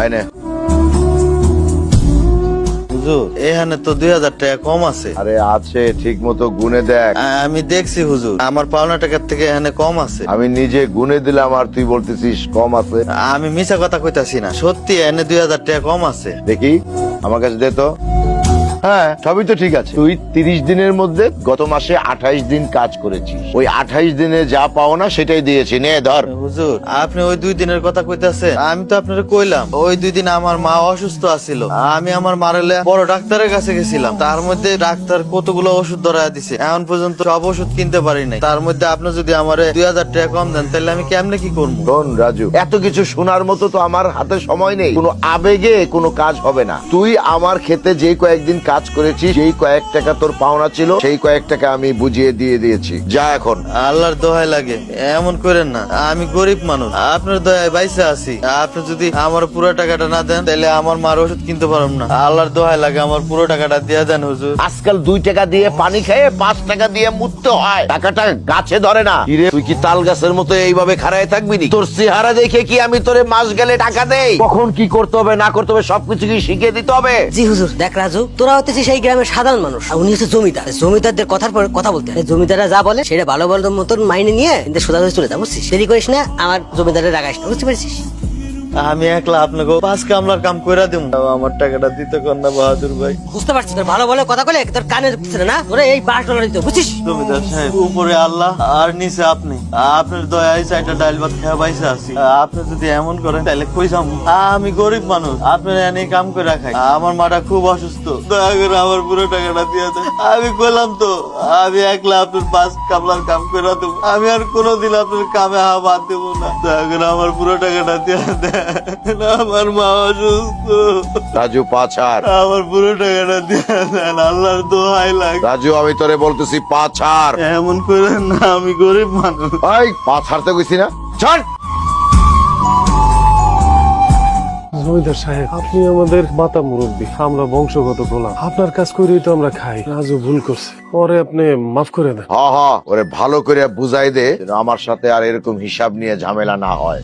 আইনে হুজুর এখানে তো 2000 টাকা কম আছে। আরে আছে, ঠিক মতো গুনে দেখ। আমি দেখছি হুজুর, আমার পাওনা টাকার থেকে এখানে কম আছে। আমি নিজে গুনে দিলাম আর তুই বলতেছিস কম আছে। আমি মিছা কথা কইতাছি না, সত্যি এখানে 2000 টাকা কম আছে। দেখি আমার কাছে দে তো। হ্যাঁ, সবই তো ঠিক আছে। তুই 30 দিনের মধ্যে গত মাসে 28 দিন কাজ করেছিস। ওই 28 দিনে যা পাও না সেটাই দিয়েছি, নে ধর। হুজুর আপনি ওই 2 দিনের কথা কইতাছেন, আমি তো আপনারে কইলাম ওই 2 দিন আমার মা অসুস্থ আছিল। আমি আমার মারেলে বড় ডাক্তারের কাছে গেছিলাম, তার মধ্যে ডাক্তার কতগুলো ওষুধ ধরায় দিছে, এখন পর্যন্ত সব ওষুধ কিনতে পারি নাই। তার মধ্যে আপনি যদি আমারে 2000 টাকা কম দেন তাহলে আমি কেমনে কি করবো? শোন রাজু, এত কিছু শোনার মতো তো আমার হাতে সময় নেই। কোনো আবেগে কোনো কাজ হবে না। তুই আমার ক্ষেতে যে কয়েকদিন কাজ করেছিস, যেই কয়েক টাকা তোর পাওনা ছিল সেই কয়েক টাকা আমি বুঝিয়ে দিয়ে দিয়েছি। যা এখন। আল্লাহর দোহাই লাগে এমন করেন না, আমি গরিব মানুষ, আপনার দয়ায় বাইসে আছি। আপনি যদি আমার পুরো টাকাটা না দেন তাহলে আমার মার ওষুধ কিনতে পারব না। আল্লাহর দোহাই লাগে আমার পুরো টাকাটা দিয়ে দেন হুজুর। আজকাল 2 টাকা দিয়ে পানি খেয়ে 5 টাকা দিয়ে মুততে হয়, টাকাটা গাছে ধরে না। কিরে, তুই কি তাল গাছের মতো এইভাবে খাড়ায় থাকবি নি? তোর চেহারা দেখে কি আমি তোরে মাস গেলে টাকা দেই? কখন কি করতে হবে না করতে হবে সবকিছু কি শিখিয়ে দিতে হবে? জি হুজুর। দেখ রাজু, তোরা হচ্ছে সেই গ্রামের সাধারণ মানুষ, আর উনি হচ্ছে জমিদার। জমিদারদের কথার পর কথা বলতে হয়। জমিদাররা যা বলে সেটা ভালো ভালো মতন মাইনে নিয়ে কিন্তু সোজা হয়ে চলে যা, বুঝছিস? সেরি করিস না, আমার জমিদারের রাগাইস না, বুঝতে পারছিস? আমি একলা আপনাকে 5 কামলার কাম কইরা দিমু, আমার টাকাটা দিতে কর না বাহাদুর ভাই। বুঝতে পারছিস? তোর ভালো ভালো কথা বলে তোর কানে ঢুকছে না, তোরা এই $5 দিতে, বুঝছিস? জমিদার সাহেব, উপরে আল্লাহ আর নিচে আপনি, আপনার দয়ায় 4টা ডাল ভাত খেয়ে বাইসে আছি। আপনি যদি এমন করেন তাহলে কই যাবো? আমি গরিব মানুষ, আপনার এনে কাম করে রাখাই। আমার মাটা খুব অসুস্থ, দয়া করে আমার পুরো টাকাটা দিয়ে দেন। আমি কইলাম তো আমি একলা আপনার 5 কামলার কাম করে দেবো, আমি আর কোনোদিন আপনার কামে হাত দেবো না। দয়া করে আমার পুরো টাকাটা দিয়ে দেন, আমার মা অসুস্থ। রাজু, পাছার। আমার পুরো টাকাটা দিয়ে দেন, আল্লাহর দোহাই লাগে। রাজু, আমি তোরে বলতেছি পাছার। এমন করেন না, আমি গরিব মানুষ। এই পাছারতে কইছি না, ছাড়। জমিদার সাহেব, আপনি আমাদের মাতা মুরব্বী, আমরা বংশগত গোলাম। আপনার কাজ করেই তো আমরা খাই। রাজু ভুল করছে, পরে আপনি মাফ করে দেন। হ হ, ওরে ভালো করে বুঝাই দে যেন আমার সাথে আর এরকম হিসাব নিয়ে ঝামেলা না হয়।